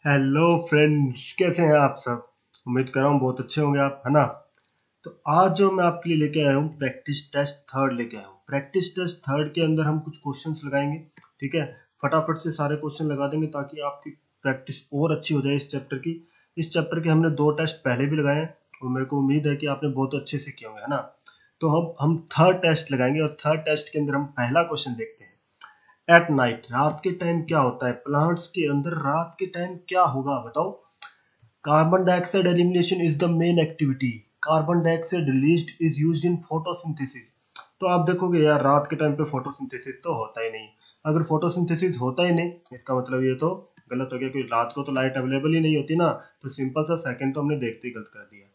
Hello friends, कैसे हैं आप सब। उम्मीद कर रहा हूँ बहुत अच्छे होंगे आप, है ना। तो आज जो मैं आपके लिए लेके आया हूँ प्रैक्टिस टेस्ट थर्ड लेके आया हूँ। प्रैक्टिस टेस्ट थर्ड के अंदर हम कुछ क्वेश्चंस लगाएंगे, ठीक है। फटाफट से सारे क्वेश्चन लगा देंगे ताकि आपकी प्रैक्टिस और अच्छी हो जाए इस चैप्टर की। इस चैप्टर के हमने 2 टेस्ट पहले भी लगाए हैं और मेरे को उम्मीद है कि आपने बहुत अच्छे से किए होंगे, है ना। तो हम थर्ड टेस्ट लगाएंगे और थर्ड टेस्ट के अंदर हम पहला क्वेश्चन देखते हैं। एट नाइट, रात के टाइम क्या होता है। प्लांट्स के अंदर रात के टाइम क्या होगा बताओ। Carbon dioxide elimination is the main activity. Carbon dioxide released is used in photosynthesis. तो आप देखोगे यार, रात के टाइम पे फोटोसिंथेसिस तो होता ही नहीं। अगर फोटोसिंथेसिस होता ही नहीं, इसका मतलब ये तो गलत हो गया, क्योंकि रात को तो लाइट अवेलेबल ही नहीं होती ना। तो सिंपल सा सेकंड तो हमने देखते ही गलत कर दिया।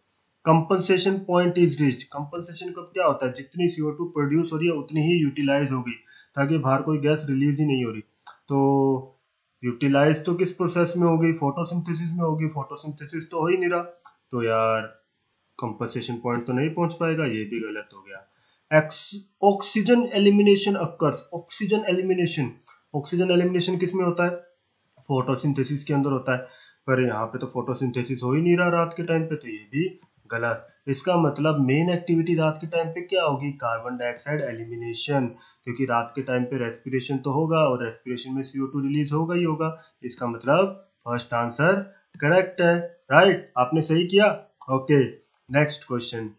Compensation point is reached. Compensation कब क्या होता है, जितनी CO2 प्रोड्यूस हो रही है उतनी ही यूटिलाइज होगी, ताकि बाहर कोई गैस रिलीज ही नहीं हो रही। तो यूटिलाइज तो किस प्रोसेस में होगी, फोटोसिंथेसिस में होगी। फोटोसिंथेसिस तो हो ही नहीं रहा, तो यार कंपनसेशन पॉइंट तो नहीं पहुंच पाएगा, ये भी गलत हो गया। X oxygen elimination occurs. Oxygen elimination, oxygen elimination किस में होता है, फोटोसिंथेसिस के अंदर होता है। पर यहाँ पे तो फोटोसिंथेसिस हो ही नहीं रहा रात के टाइम पे, तो ये भी गलत। इसका मतलब मेन एक्टिविटी रात के टाइम पे क्या होगी, कार्बन डाइऑक्साइड एलिमिनेशन, क्योंकि रात के टाइम पे रेस्पिरेशन तो होगा और रेस्पिरेशन में CO2 रिलीज होगा ही होगा। इसका मतलब फर्स्ट आंसर करेक्ट है। राइट, आपने सही किया। Okay, next question.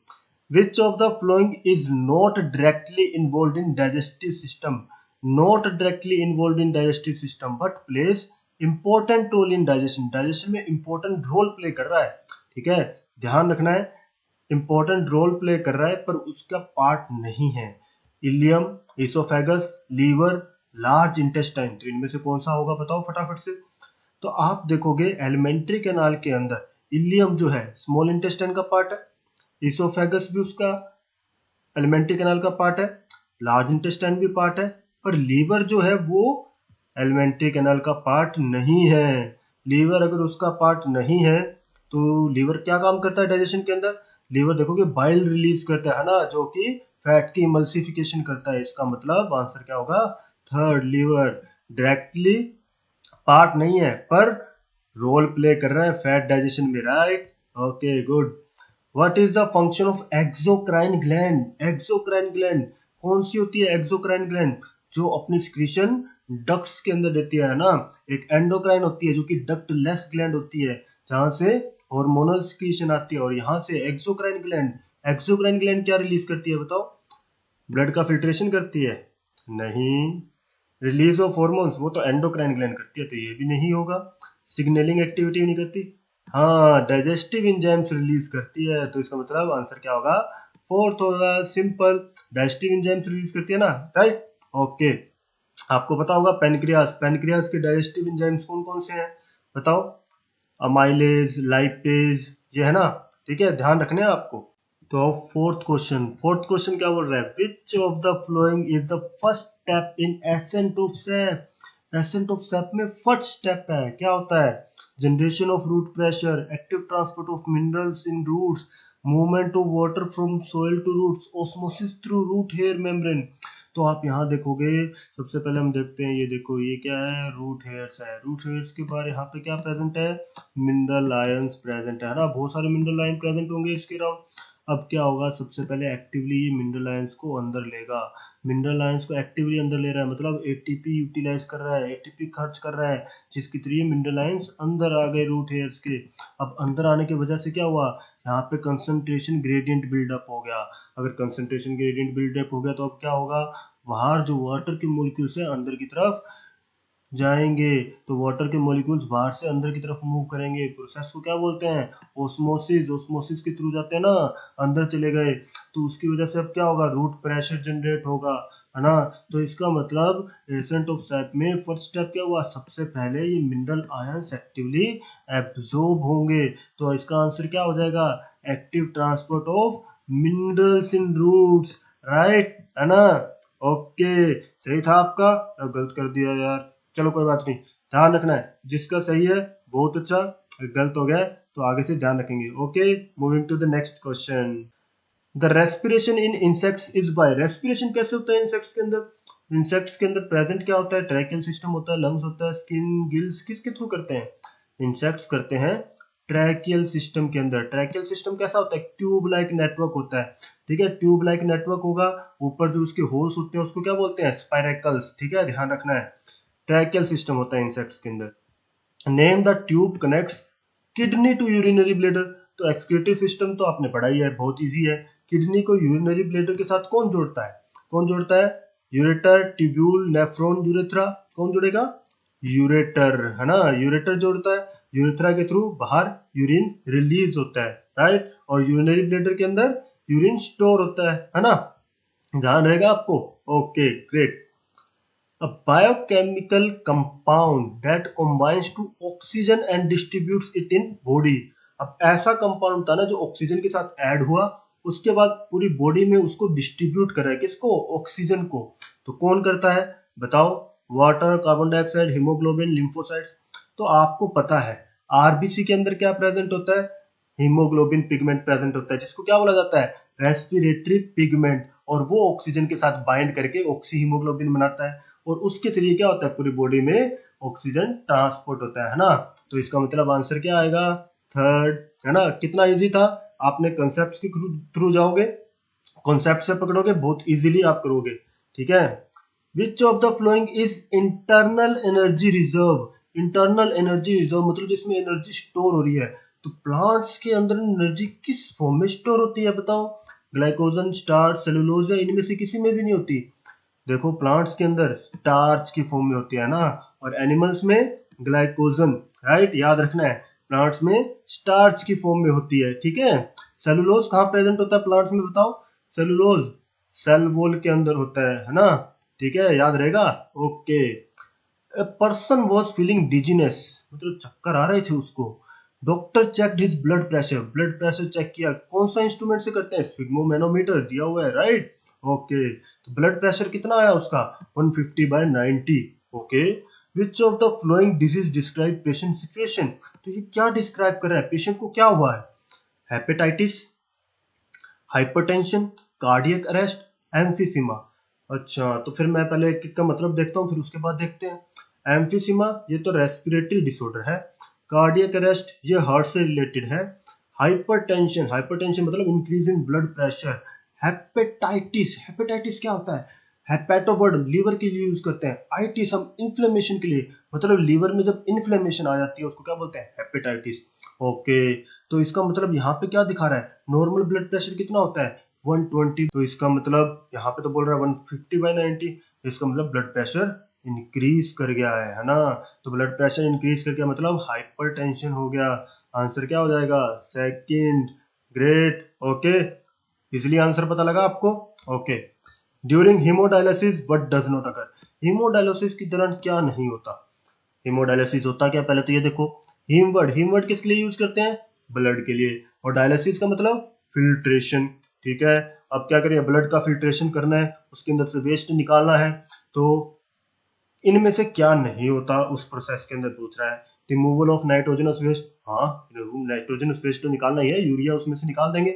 Which of the following is not directly involved in digestive system? Not directly involved in digestive system but plays important role in digestion. Digestion में important role play कर रहा है, ठीक है। ध्यान रखना है, important role play कर रहा है पर उसका पार्ट नहीं है। Ileum, oesophagus, liver, large intestine. तो इनमें से कौन सा होगा बताओ फटाफट से। तो आप देखोगे एलिमेंट्री कैनाल के अंदर इलियम जो है स्मॉल इंटेस्टाइन का पार्ट है, इसोफेगस भी उसका एलिमेंट्री कैनाल का पार्ट है, लार्ज इंटेस्टाइन भी पार्ट है, पर लीवर जो है वो एलिमेंट्री कैनाल का पार्ट नहीं है। लीवर अगर उसका पार्ट नहीं है तो लीवर क्या काम करता है डाइजेशन के अंदर। लीवर देखोगे बाइल रिलीज करता है ना, जो कि फैट की इमल्सिफिकेशन करता है। इसका मतलब आंसर क्या होगा, थर्ड। लीवर डायरेक्टली पार्ट नहीं है पर रोल प्ले कर रहा है फैट डाइजेशन में। Right, okay good. What is the function of exocrine gland. Exocrine gland कौन सी होती है, एक्सोक्राइन ग्लैंड जो अपनी सिक्रीशन डक्ट्स के अंदर देती है ना। एक एंडोक्राइन होती है जो कि डक्ट लेस ग्लैंड होती है, जहां से हार्मोनल सिक्रीशन आती है, और यहाँ से एक्सोक्राइन ग्लैंड। एक्सोक्राइन ग्लैंड क्या रिलीज करती है बताओ, ब्लड का फिल्ट्रेशन करती है, नहीं। रिलीज ऑफ हॉर्मोन्स वो तो एंडोक्राइन ग्लैंड करती है, तो ये भी नहीं होगा। सिग्नलिंग एक्टिविटी नहीं करती, हाँ डाइजेस्टिव एंजाइम्स रिलीज करती है, तो इसका मतलब आंसर क्या होगा, फोर्थ होगा। सिंपल, डाइजेस्टिव एंजाइम्स रिलीज करती है ना। Right, okay. आपको पता होगा पेनक्रियास, पेनक्रियास के डाइजेस्टिव एंजाइम्स कौन कौन से हैं बताओ। अमाइलेज, लाइपेज, ये है ना, ठीक है, ध्यान रखने हैं आपको। तो फोर्थ क्वेश्चन क्या बोल रहा है, which of the following is the first step in ascent of sap. एसेंट ऑफ सैप में फर्स्ट स्टेप है, क्या होता है, generation of root pressure, active transport of minerals in roots, movement of water from soil to roots, osmosis through root hair membrane. तो आप यहाँ देखोगे, सबसे पहले हम देखते हैं, ये देखो ये क्या है, रूट हेयर्स है। रूट हेयर्स के बारे यहाँ पे क्या प्रेजेंट है, मिनरल आयंस प्रेजेंट है ना, बहुत सारे मिनरल आयन प्रेजेंट होंगे इसके अराउंड। अब क्या होगा, सबसे पहले एक्टिवली ये मिनरल आयंस को अंदर लेगा। मिनरल आयंस को एक्टिवली अंदर ले रहा है, मतलब एटीपी यूटिलाइज कर रहा है, एटीपी खर्च कर रहा है, जिसके थ्रू मिनरल आयंस अंदर आ गए रूट हेयर्स के। अब अंदर आने की वजह से क्या हुआ, यहाँ पे कंसंट्रेशन ग्रेडियंट बिल्डअप हो गया। अगर कंसंट्रेशन ग्रेडियंट बिल्डअप हो गया तो अब क्या होगा, बाहर जो वाटर के मॉलिक्यूल्स है अंदर की तरफ जाएंगे, तो वाटर के मॉलिक्यूल्स बाहर से अंदर की तरफ मूव करेंगे। प्रोसेस को क्या बोलते हैं, ओस्मोसिस। ओस्मोसिस के थ्रू जाते हैं ना, अंदर चले गए, तो उसकी वजह से अब क्या होगा, रूट प्रेशर जनरेट होगा, है ना। तो इसका मतलब एसेंट ऑफ सैप में फर्स्ट स्टेप क्या हुआ, सबसे पहले ये मिनरल आयंस एक्टिवली एब्जॉर्ब होंगे। तो इसका आंसर क्या हो जाएगा, active transport of minerals in roots. Right, है ना। ओके, सही था आपका, गलत कर दिया यार, चलो कोई बात नहीं। ध्यान रखना है, जिसका सही है बहुत अच्छा, गलत हो गया तो आगे से ध्यान रखेंगे। Okay, moving to the next question. The respiration in insects is by. Respiration कैसे होता है इंसेक्ट्स के अंदर। इंसेक्ट्स के अंदर प्रेजेंट क्या होता है, ट्रैकियल सिस्टम होता है, लंग्स होता है, स्किन, गिल्स, किसके थ्रू करते हैं, इंसेक्ट्स करते हैं ट्रैकियल सिस्टम के अंदर। ट्रैकियल सिस्टम कैसा होता है? ट्यूब लाइक नेटवर्क होता है, ठीक है। ट्यूब लाइक नेटवर्क होगा, ऊपर जो उसके होल्स होते हैं उसको क्या बोलते हैं? स्पाइरेकल्स, ठीक है, ध्यान रखना है। ट्रैकियल सिस्टम होता है इंसेक्ट्स के अंदर। Name the tube connects kidney to urinary bladder. तो एक्सक्रीटरी सिस्टम तो आपने पढ़ा ही है, बहुत इजी है। किडनी को यूरिनरी ब्लैडर के साथ कौन जोड़ता है? कौन जोड़ता है? Ureter, tubule, nephron, urethra. कौन जुड़ेगा? यूरेटर, है ना, यूरेटर जोड़ता है। यूरेथ्रा के थ्रू बाहर यूरिन रिलीज होता है, राइट। और यूरिनरी ब्लैडर के अंदर यूरिन स्टोर होता है ना। ध्यान रहेगा आपको? Okay, great. A biochemical compound that combines to oxygen and distributes it in body। अब ऐसा कंपाउंड होता है ना जो ऑक्सीजन के साथ ऐड हुआ, उसके बाद पूरी बॉडी में उसको डिस्ट्रीब्यूट कर रहा है। किसको? ऑक्सीजन को। तो कौन करता है बताओ? Water, carbon dioxide, haemoglobin, lymphocytes. तो आपको पता है आरबीसी के अंदर क्या प्रेजेंट होता है? हीमोग्लोबिन पिगमेंट प्रेजेंट होता है, जिसको क्या बोला जाता है? Respiratory pigment. और वो ऑक्सीजन के साथ बाइंड करके ऑक्सी हीमोग्लोबिन बनाता है, और उसके जरिए क्या होता है? पूरी बॉडी में ऑक्सीजन ट्रांसपोर्ट होता है ना। तो इसका मतलब आंसर क्या आएगा? थर्ड, है ना। कितना इजी था? आपने कंसेप्ट के थ्रू जाओगे, कॉन्सेप्ट से पकड़ोगे, बहुत इजीली आप करोगे, ठीक है। Which of the following is internal energy reserve. Internal energy reserve मतलब जिसमें एनर्जी स्टोर हो रही है। तो प्लांट्स के अंदर एनर्जी किस फॉर्म में स्टोर होती है बताओ? ग्लाइकोजन, स्टार्च, सेलुलोज, या इनमें से किसी में भी नहीं होती। देखो प्लांट्स के अंदर स्टार्च की फॉर्म में होती है ना, और एनिमल्स में ग्लाइकोजन, राइट, याद रखना है। प्लांट्स में स्टार्च की फॉर्म में होती है, ठीक है। सेलुलोज कहाँ प्रेजेंट होता है प्लांट्स में बताओ? सेलुलोज सेल वॉल के अंदर होता है ना, ठीक है, याद रहेगा। Okay. A person was feeling dizziness, मतलब चक्कर आ रहे थे उसको। Doctor check his blood pressure. Blood pressure check किया, कौन सा इंस्ट्रूमेंट से करते हैं? स्फिग्मोमेनोमीटर दिया हुआ है, राइट। ओके, तो ब्लड प्रेशर कितना आया उसका? 150/90। Okay. Which of the flowing disease describe patient situation. तो ये क्या डिस्क्राइब कर रहा है? पेशेंट को क्या हुआ है? Hepatitis, hypertension, cardiac arrest, emphysema. अच्छा, तो फिर मैं पहले एक एक का मतलब देखता हूँ, फिर उसके बाद देखते हैं। एम्फीसीमा ये तो रेस्पिरेटरी डिसऑर्डर है। कार्डियक अरेस्ट ये हार्ट से रिलेटेड है। हाइपरटेंशन, हाइपरटेंशन मतलब increase in blood pressure. Hepatitis, hepatitis क्या होता है? हेपेटो वर्ड लीवर के लिए यूज करते हैं। आइटिस हम इन्फ्लेमेशन के लिए, मतलब लीवर में जब इन्फ्लेमेशन आ जाती है उसको क्या बोलते हैं? हेपेटाइटिस। ओके, तो इसका मतलब यहाँ पे क्या दिखा रहा है? नॉर्मल ब्लड प्रेशर कितना होता है? 120। तो इसका मतलब यहाँ पे तो बोल रहा है 150/90, इसका मतलब ब्लड प्रेशर इंक्रीज कर गया है ना। तो ब्लड प्रेशर इंक्रीज कर गया मतलब हाइपरटेंशन हो गया। आंसर क्या हो जाएगा? सेकंड। ग्रेट, ओके, इसलिए आंसर पता लगा आपको। Okay. During haemodialysis what does not occur. Haemodialysis के दौरान क्या नहीं होता? हीमोडायलिसिस होता क्या? पहले तो ये देखो, हीमवर्ड, हीमवर्ड किसके लिए यूज करते हैं? ब्लड के लिए। और डायलिसिस का मतलब फिल्ट्रेशन, ठीक है। अब क्या करें? ब्लड का फिल्ट्रेशन करना है, उसके अंदर से वेस्ट निकालना है। तो इनमें से क्या नहीं होता उस प्रोसेस के अंदर, पूछ रहा है। रिमूवल ऑफ नाइट्रोजनस वेस्ट, हाँ, नाइट्रोजनस वेस्ट तो निकालना ही है, यूरिया उसमें से निकाल देंगे।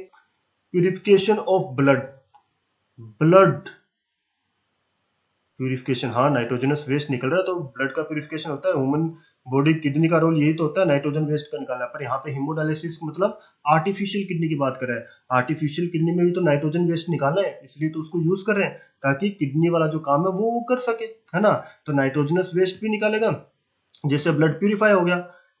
Purification of blood, blood purification, हाँ, नाइट्रोजनस वेस्ट निकल रहा है तो ब्लड का प्यूरिफिकेशन होता है। ह्यूमन बॉडी किडनी का रोल यही तो होता है नाइट्रोजन वेस्ट का निकालना। पर यहाँ पे हीमोडायलिसिस मतलब आर्टिफिशियल किडनी की बात कर रहे हैं। आर्टिफिशियल किडनी में भी तो नाइट्रोजन वेस्ट निकालना है, इसलिए तो उसको यूज कर रहे हैं ताकि किडनी वाला जो काम है वो कर सके, है ना। तो नाइट्रोजनस वेस्ट भी निकालेगा जिससे ब्लड प्यूरिफाई हो गया।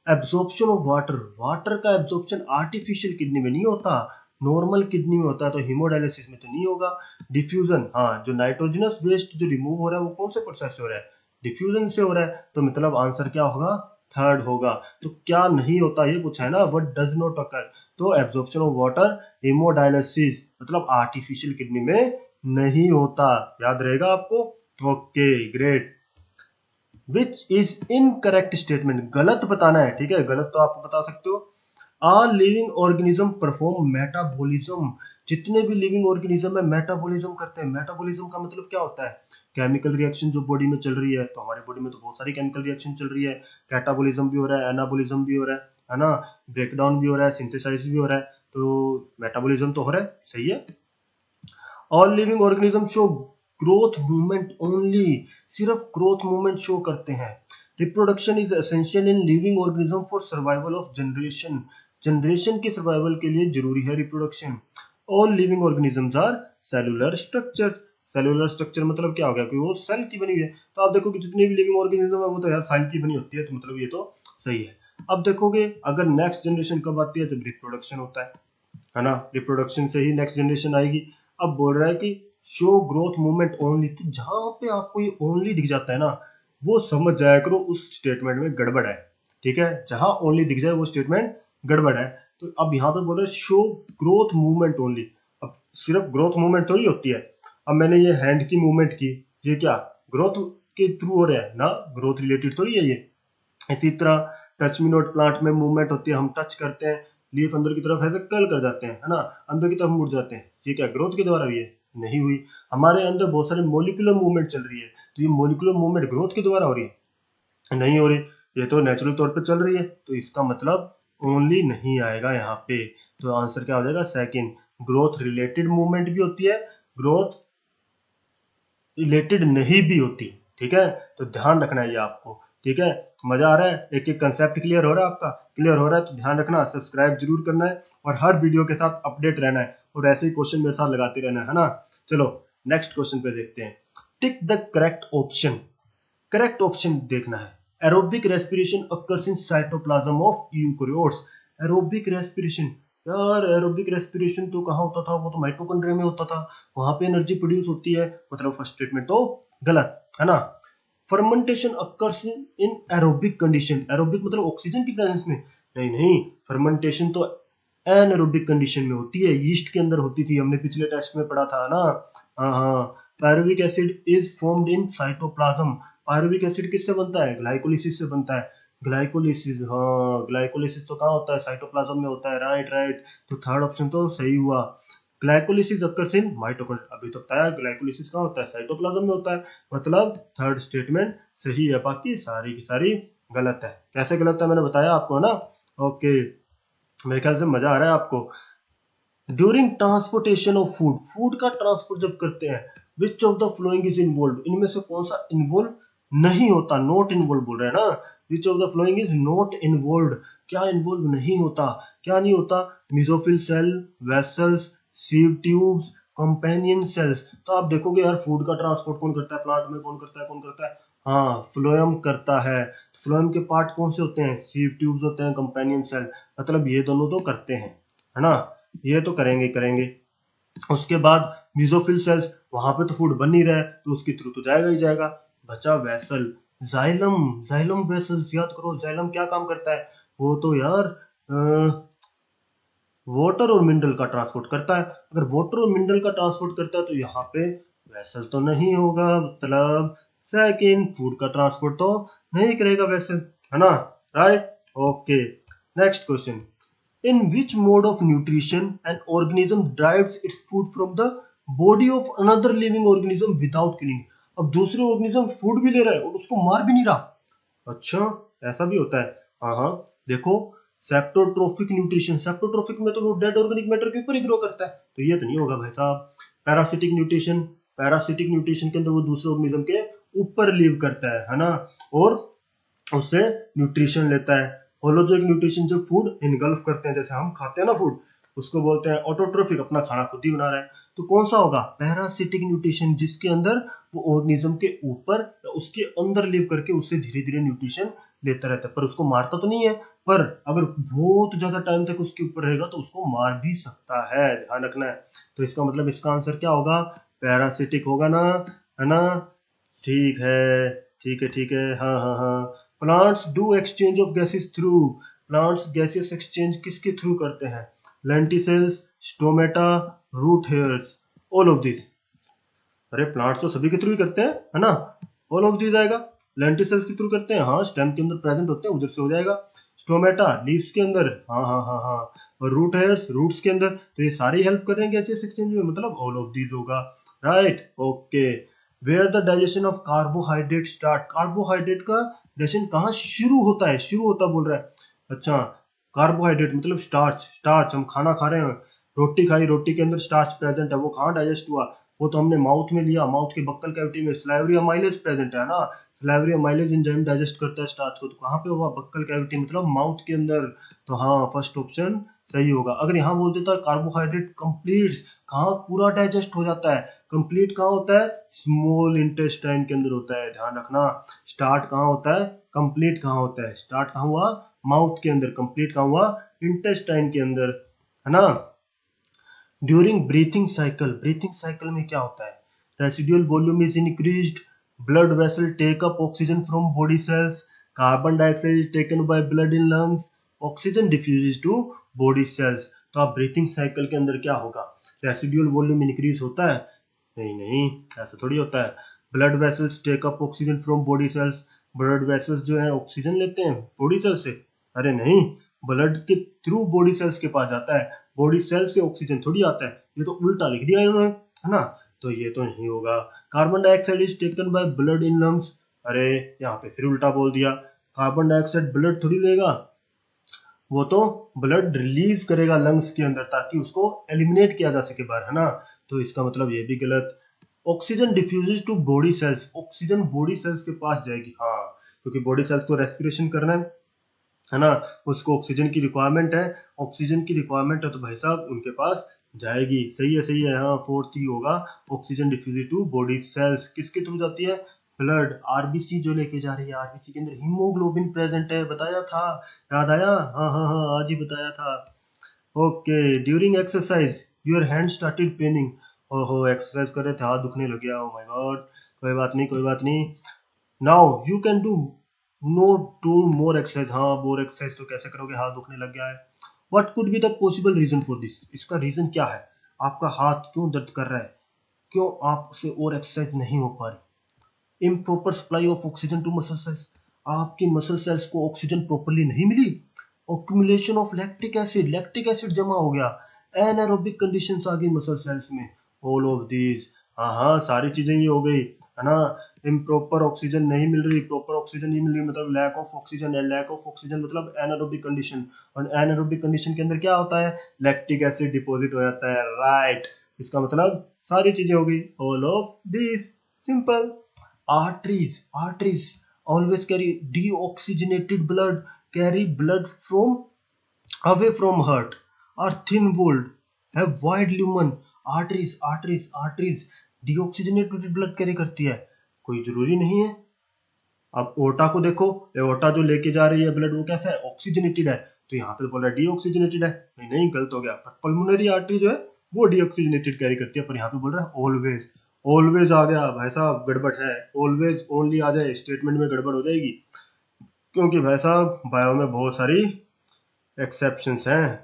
एब्जॉर्प्शन ऑफ वाटर, वाटर का एब्जॉर्प्शन आर्टिफिशियल किडनी में नहीं होता, नॉर्मल किडनी में होता है, तो हीमोडायलिसिस में तो नहीं होगा। डिफ्यूजन, हाँ, जो नाइट्रोजनस वेस्ट जो रिमूव हो रहा है वो कौन से प्रोसेस से हो रहा है? डिफ्यूजन से हो रहा है। तो मतलब आंसर क्या होगा? थर्ड होगा। तो क्या नहीं होता ये पूछा है ना, व्हाट डज नॉट अकर। तो एब्जॉर्प्शन ऑफ वाटर, हीमोडायलिसिस मतलब आर्टिफिशियल किडनी में नहीं होता, याद रहेगा आपको। Okay, great. Which is incorrect statement, गलत बताना है, ठीक है, गलत तो आप बता सकते हो। All living organism perform metabolism, जितने भी लिविंग ऑर्गेनिज्म है मेटाबॉलिज्म करते हैं। मेटाबॉलिज्म का मतलब क्या होता है? केमिकल रिएक्शन जो बॉडी में चल रही है, तो हमारी बॉडी में तो बहुत सारी केमिकल रिएक्शन चल रही है। कैटाबॉलिज्म भी हो रहा है, एनाबॉलिज्म भी हो रहा है ना, ब्रेकडाउन भी हो रहा है, सिंथेसाइज भी हो रहा है, तो मेटाबॉलिज्म तो हो रहा है, सही है। All living organism show growth movement only, सिर्फ ग्रोथ मूवमेंट शो करते हैं। Reproduction is essential in living organism for survival of generation, generation के सर्वाइवल के लिए जरूरी है reproduction. All living organisms are cellular structure, cellular structure मतलब क्या हो गया कि वो सेल की बनी हुई है। तो आप देखो कि जितनी भी लिविंग ऑर्गेनिज्म है वो तो यार सेल की बनी होती है, तो मतलब ये तो सही है। अब देखोगे अगर नेक्स्ट जनरेशन कब आती है, जब रिप्रोडक्शन होता है ना, रिप्रोडक्शन से ही नेक्स्ट जनरेशन आएगी। अब बोल रहा है कि शो ग्रोथ मूवमेंट ओनली, तो जहां पे आपको ये ओनली दिख जाता है ना, वो समझ जाया करो उस स्टेटमेंट में गड़बड़ है, ठीक है। जहां ओनली दिख जाए वो स्टेटमेंट गड़बड़ है। तो अब यहाँ पे बोल रहे हैं शो ग्रोथ मूवमेंट ओनली, अब सिर्फ ग्रोथ मूवमेंट थोड़ी होती है। अब मैंने ये हैंड की मूवमेंट की, ये क्या ग्रोथ के थ्रू हो रहा है ना, ग्रोथ रिलेटेड थोड़ी है ये। इसी तरह टच मी नॉट प्लांट में मूवमेंट होती है, हम टच करते हैं, लीफ अंदर की तरफ ऐसे कर्ल कर जाते हैं, है ना, अंदर की तरफ मुड़ जाते हैं, ये क्या ग्रोथ के द्वारा हुई है? नहीं हुई। हमारे अंदर बहुत सारे मोलिकुलर मूवमेंट चल रही है, तो ये मोलिकुलर मूवमेंट ग्रोथ के द्वारा हो रही है? नहीं हो रही, ये तो नेचुरल तौर पे चल रही है, तो इसका मतलब ओनली नहीं आएगा यहाँ पे। तो आंसर क्या हो जाएगा? सेकंड। ग्रोथ रिलेटेड मूवमेंट भी होती है, ग्रोथ रिलेटेड नहीं भी होती, ठीक है। तो ध्यान रखना है ये आपको, ठीक है। मजा आ रहा है? एक एक कंसेप्ट क्लियर हो रहा है आपका? क्लियर हो रहा है तो ध्यान रखना, सब्सक्राइब जरूर करना है और हर वीडियो के साथ अपडेट रहना है और ऐसे ही क्वेश्चन मेरे साथ लगाते रहना है ना। चलो नेक्स्ट क्वेश्चन पे देखते हैं। Tick the correct option, correct option देखना है। Aerobic respiration occurs in cytoplasm of eukaryotes. Aerobic respiration, यार एरोबिक रेस्पिरेशन तो कहाँ होता था? वो तो माइटोकॉन्ड्रिया में होता था, वहां पे एनर्जी प्रोड्यूस होती है, मतलब फर्स्ट स्टेटमेंट तो गलत है ना। Fermentation occurs in aerobic condition, aerobic मतलब ऑक्सीजन की प्रेजेंस में? नहीं नहीं, फर्मेंटेशन तो एनएरोबिक कंडीशन में होती है, यीस्ट के अंदर होती थी, हमने पिछले टेस्ट में पढ़ा था ना। हाँ हाँ। Pyruvic acid is formed in cytoplasm, pyruvic acid किससे बनता है? ग्लाइकोलिसिस से बनता है। ग्लाइकोलिसिस, हाँ ग्लाइकोलिसिस तो कहाँ होता है? साइटोप्लाज्म में होता है, राइट राइट। तो थर्ड ऑप्शन तो सही हुआ। ग्लाइकोलिसिस अकर्स इन माइटोकॉन्ड्रिया, अभी तो बताया ग्लाइकोलिसिस कहाँ होता है? साइटोप्लाज्म में होता है, मतलब थर्ड स्टेटमेंट सही है, बाकी सारी की सारी गलत है। कैसे गलत है मैंने बताया आपको ना। ओके, मेरे ख्याल से मजा आ रहा है आपको। During transportation of food, food का ट्रांसपोर्ट जब करते हैं, विच of the following is involve, इनमें से कौन सा इन्वॉल्व नहीं होता? नॉट इन्वॉल्व बोल रहे हैं ना, which of the following is not involve, क्या इन्वॉल्व नहीं होता? क्या नहीं होता? Mesophyll cell, vessels, sieve tubes, companion cells. तो आप देखोगे यार फूड का ट्रांसपोर्ट कौन करता है प्लांट में? कौन करता है? कौन करता है? हाँ फ्लोएम करता है। फ्लोएम के पार्ट कौन से होते हैं? सीव ट्यूब्स होते हैं, कंपेनियन सेल, मतलब ये दोनों तो करते हैं, है ना, ये तो करेंगे करेंगे। उसके बाद मिजोफिल सेल्स, वहां पे तो फूड बन नहीं रहा है, तो उसके थ्रू तो जाएगा ही जाएगा। बचा वेसल, जाइलम, जाइलम वेसल्स, याद करो जाइलम क्या काम करता है? वो तो यार वाटर और मिनरल का ट्रांसपोर्ट करता है। अगर वाटर और मिनरल का ट्रांसपोर्ट करता है तो यहाँ पे वेसल तो नहीं होगा, मतलब सेकंड फूड का ट्रांसपोर्ट तो नहीं करेगा वेसल, है ना, right. Okay, next question. In which mode of nutrition an organism derives its food from the body of another living organism without killing? अब दूसरे ऑर्गेनिज्म फूड भी ले रहा है और उसको मार भी नहीं रहा। अच्छा, ऐसा भी होता है? हाँ हाँ, देखो सेप्टोट्रोफिक न्यूट्रिशन, सेप्टोट्रोफिक में तो वो डेड ऑर्गेनिक मैटर के ऊपर ही ग्रो करता है, तो ये तो नहीं होगा भाई साहब। पैरासिटिक न्यूट्रिशन, पैरासिटिक न्यूट्रिशन के अंदर वो दूसरे ऑर्गेनिज्म के ऊपर लिव करता है ना, और उससे न्यूट्रिशन लेता है। होलोजोइक न्यूट्रिशन जो फूड इनगल्फ करते हैं, जैसे हम खाते हैं ना फूड, उसको बोलते हैं। ऑटोट्रोफिक अपना खाना खुद ही बना रहा है, तो कौन सा होगा? पैरासिटिक न्यूट्रिशन, जिसके अंदर वो ऑर्गेनिज्म के ऊपर या उसके अंदर लिव करके उससे धीरे धीरे न्यूट्रिशन लेता रहता है, पर उसको मारता तो नहीं है, पर अगर बहुत ज्यादा टाइम तक उसके ऊपर रहेगा तो उसको मार भी सकता है, ध्यान रखना है। तो इसका मतलब इसका आंसर क्या होगा? पैरासिटिक होगा ना, है ना। ठीक है ठीक है ठीक है, हाँ हाँ हाँ। Plants do exchange of gases through, plants gases exchange किसके थ्रू करते हैं? Lenticels, stomata, root hairs, all of this. अरे प्लांट्स तो सभी के थ्रू ही करते हैं, है ना, ऑल ऑफ दिस आएगा। लेंटिसेल्स के थ्रू करते हैं, हाँ स्टेम के अंदर प्रेजेंट होते हैं, उधर से हो जाएगा। स्टोमेटा लीव्स के अंदर, हाँ हाँ हाँ हाँ। और रूट हेयर्स रूट्स के अंदर, तो ये सारी हेल्प कर रहे हैं गैसेस एक्सचेंज में, मतलब ऑल ऑफ दिस होगा, right. Okay, where the digestion of carbohydrate start, carbohydrate का डाइजेशन कहाँ शुरू होता है? शुरू होता बोल रहा है, अच्छा। कार्बोहाइड्रेट मतलब स्टार्च, स्टार्च हम खाना खा रहे हैं, रोटी खाई, रोटी के अंदर स्टार्च प्रेजेंट है, वो कहाँ डाइजेस्ट हुआ? वो तो हमने माउथ में लिया, माउथ के बक्कल कैविटी में, सलाइवरी अमाइलेज प्रेजेंट है ना, सलाइवरी अमाइलेज एंजाइम डाइजेस्ट करता है स्टार्च को, तो कहाँ पे होगा? बक्कल कैविटी मतलब माउथ के अंदर। तो हाँ, फर्स्ट ऑप्शन सही होगा। अगर यहाँ बोल देता कार्बोहाइड्रेट कंप्लीट्स, कहाँ पूरा डाइजेस्ट हो जाता है? कंप्लीट कहाँ होता है? स्मॉल इंटेस्टाइन के अंदर होता है, ध्यान रखना। स्टार्ट कहाँ होता है? कंप्लीट कहाँ होता है? स्टार्ट कहाँ हुआ? माउथ के अंदर। कंप्लीट कहाँ हुआ? इंटेस्टाइन के अंदर, है ना। ड्यूरिंग ब्रीथिंग साइकिल में क्या होता है? Residual volume is increased, blood vessel take up oxygen from body cells, carbon dioxide is taken by blood in lungs, oxygen diffuses to body cells. तो आप ब्रीथिंग साइकिल के अंदर क्या होगा? रेसिडुअल वॉल्यूम इंक्रीज होता है? नहीं नहीं, ऐसा थोड़ी होता है। Blood vessels take up oxygen from body cells, blood vessels जो है ऑक्सीजन लेते हैं बॉडी सेल्स से? अरे नहीं, ब्लड के थ्रू बॉडी सेल्स के पास जाता है, बॉडी सेल से ऑक्सीजन थोड़ी आता है। ये तो उल्टा लिख दिया इन्होंने, है ना। तो ये तो नहीं होगा। Carbon dioxide is taken by blood in lungs, अरे यहाँ पे फिर उल्टा बोल दिया। कार्बन डाइऑक्साइड ब्लड थोड़ी लेगा, वो तो ब्लड रिलीज करेगा लंग्स के अंदर ताकि उसको एलिमिनेट किया जा सके बाहर, है ना। तो इसका मतलब ये भी गलत। Oxygen diffuses to body cells, oxygen body cells के पास जाएगी, हाँ, क्योंकि बॉडी सेल्स को रेस्पिरेशन करना है ना, उसको ऑक्सीजन की रिक्वायरमेंट है। ऑक्सीजन की रिक्वायरमेंट है तो भाई साहब उनके पास जाएगी। सही है, हाँ, फोर्थ ही होगा। Oxygen diffuse to body cells किसके थ्रू जाती है? ब्लड। आरबीसी जो लेके जा रही है, आरबीसी के अंदर हीमोग्लोबिन प्रेजेंट है, बताया था, याद आया? हाँ हाँ हाँ, आज ही बताया था। Okay, during exercise your hand started paining, ओहो एक्सरसाइज कर रहे थे हाथ दुखने लग गया, ओ माय गॉड। कोई बात नहीं, कोई बात नहीं। Now you can do no two more exercise, हाँ, मोर एक्सरसाइज तो कैसे करोगे, हाथ दुखने लग गया है। What could be the possible reason for this, इसका रीजन क्या है? आपका हाथ क्यों दर्द कर रहा है? क्यों आपसे और एक्सरसाइज नहीं हो पा रही? Improper supply of oxygen to muscle cells, आपकी मसल सेल्स को ऑक्सीजन प्रॉपरली नहीं मिली। ऑक्यूमुलेशन ऑफ लैक्टिक एसिड जमा हो गया। एनारोबिक कंडीशंस आ गई मसल सेल्स में। ऑल ऑफ दीज, हाँ हाँ, सारी चीजें ही हो गई, है ना। इम्प्रॉपर ऑक्सीजन नहीं मिल रही, प्रॉपर ऑक्सीजन नहीं मिल रही मतलब लैक ऑफ ऑक्सीजन है, लैक ऑफ ऑक्सीजन मतलब एनारोबिक कंडीशन, और एनारोबिक कंडीशन के अंदर क्या होता है? लैक्टिक एसिड डिपॉजिट हो जाता है, राइट। इसका मतलब सारी चीजें हो गई, all of this, simple. Arteries always carry deoxygenated blood, carry blood from away from heart, are thin walled, have wide lumen। Arteries deoxygenated blood carry करती है? कोई जरूरी नहीं है। अब ओटा को देखो, ओटा जो लेके जा रही है ब्लड वो कैसा है? ऑक्सीजनेटेड है। तो यहाँ पे बोल रहा है डीऑक्सीजनेटेड है, नहीं नहीं, गलत हो गया। पर पल्मोनरी आर्टरी जो है वो डीऑक्सीजनेटेड कैरी करती है, पर यहाँ पे बोल रहा है ऑलवेज। ऑलवेज आ गया भाई साहब, गड़बड़ है। ऑलवेज ओनली आ जाए स्टेटमेंट में गड़बड़ हो जाएगी, क्योंकि भाई साहब बायो में बहुत सारी एक्सेप्शंस हैं।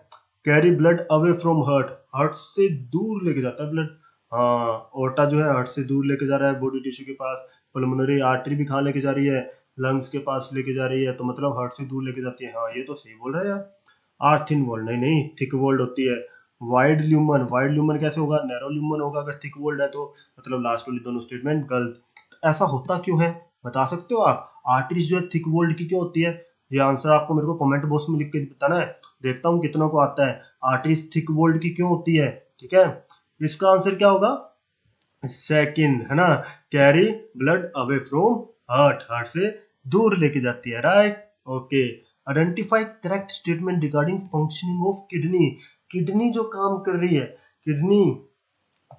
Carry blood away from heart, heart से दूर लेके जाता है ब्लड, हाँ। ओटा जो है हार्ट से दूर लेके जा रहा है बॉडी टिश्यू के पास। पल्मोनरी आर्टरी भी कहाँ लेके जा रही है? लंग्स के पास लेके जा रही है, तो मतलब हार्ट से दूर लेके जाती है, हाँ, ये तो सही बोल रहा है यार। आर थिन वॉल्ड, नहीं नहीं, थिक वॉल्ड होती है। वाइड ल्यूमन कैसे होगा? नैरो ल्यूमन होगा अगर थिक वॉल्ड है तो, मतलब लास्ट वाली दोनों स्टेटमेंट गलत। तो ऐसा होता क्यों है, बता सकते हो आप? आर्टरीज जो है थिक वॉल्ड की क्यों होती है? ये आंसर आपको मेरे को कमेंट बॉक्स में लिख के बताना है, देखता हूँ कितनों को आता है। आर्टरीज थिक वॉल्ड की क्यों होती है? ठीक है, इसका आंसर क्या होगा? सेकंड, है ना। Carry blood away from heart, heart से दूर लेके जाती है, right. Okay, identify correct statement regarding functioning of kidney. Kidney जो काम कर रही है, किडनी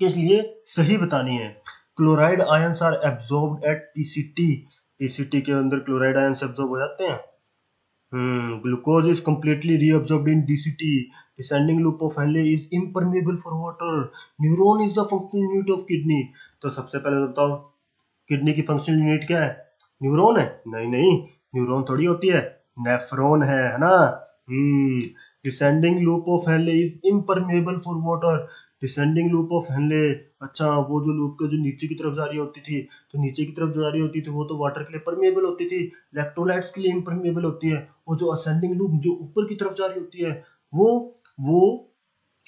के लिए सही बतानी है। Chloride ions are absorbed at PCT, PCT के अंदर क्लोराइड आयंस एब्जॉर्ब हो जाते हैं। Glucose is completely reabsorbed in DCT. Descending loop of Henle is impermeable for water. Neuron is the functional unit of kidney. तो सबसे पहले तो बताओ किडनी की फंक्शनल यूनिट क्या है? न्यूरॉन है? नहीं नहीं, न्यूरॉन थोड़ी होती है, नेफ्रॉन है ना। Descending loop of Henle is impermeable for water. Descending loop of Henle, अच्छा, वो जो लूप के जो नीचे की तरफ जा रही होती थी, तो नीचे की तरफ जो जा रही होती थी वो तो वाटर के लिए परमेबल होती थी, इलेक्ट्रोलाइट्स के लिए इम्परमेबल होती है। वो जो असेंडिंग लूप जो ऊपर की तरफ जा रही होती है वो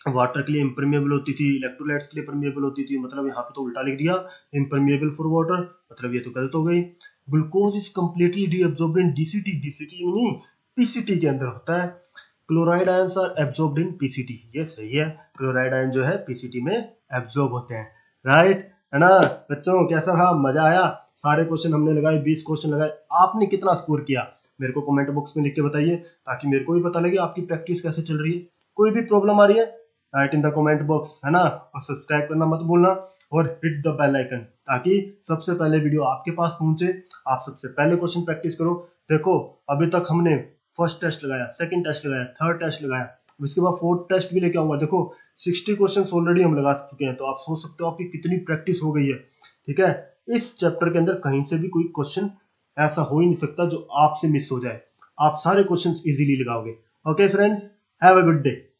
वाटर के लिए इम्परमेबल होती थी, इलेक्ट्रोलाइट्स के लिए परमेबल होती थी, मतलब यहाँ पे तो उल्टा लिख दिया, इम्परमेबल फॉर वाटर, मतलब ये तो गलत हो गई। Glucose is completely reabsorbed in DCT, DCT में नहीं, पीसीटी के अंदर होता है। Chloride ions are absorbed in PCT, ये सही है, क्लोराइड आयन जो है पीसीटी में एब्जॉर्ब होते हैं, राइट, है ना। बच्चों कैसा रहा, मजा आया? सारे क्वेश्चन हमने लगाए, 20 क्वेश्चन लगाए। आपने कितना स्कोर किया मेरे को कमेंट बॉक्स में लिख के बताइए, ताकि मेरे को भी पता लगे आपकी प्रैक्टिस कैसे चल रही है। कोई भी प्रॉब्लम आ रही है right in the comment box, है ना। और सब्सक्राइब करना मत भूलना और हिट द बेल आइकन, ताकि सबसे पहले वीडियो आपके पास पहुंचे, आप सबसे पहले क्वेश्चन प्रैक्टिस करो। देखो अभी तक हमने फर्स्ट टेस्ट लगाया, सेकंड टेस्ट लगाया, थर्ड टेस्ट लगाया, इसके बाद फोर्थ टेस्ट भी लेके आऊंगा। देखो 60 क्वेश्चन ऑलरेडी हम लगा चुके हैं, तो आप सोच सकते हो आपकी कितनी प्रैक्टिस हो गई है। ठीक है, इस चैप्टर के अंदर कहीं से भी कोई क्वेश्चन ऐसा हो ही नहीं सकता जो आपसे मिस हो जाए। आप सारे क्वेश्चंस इजीली लगाओगे। Okay friends, have a good day.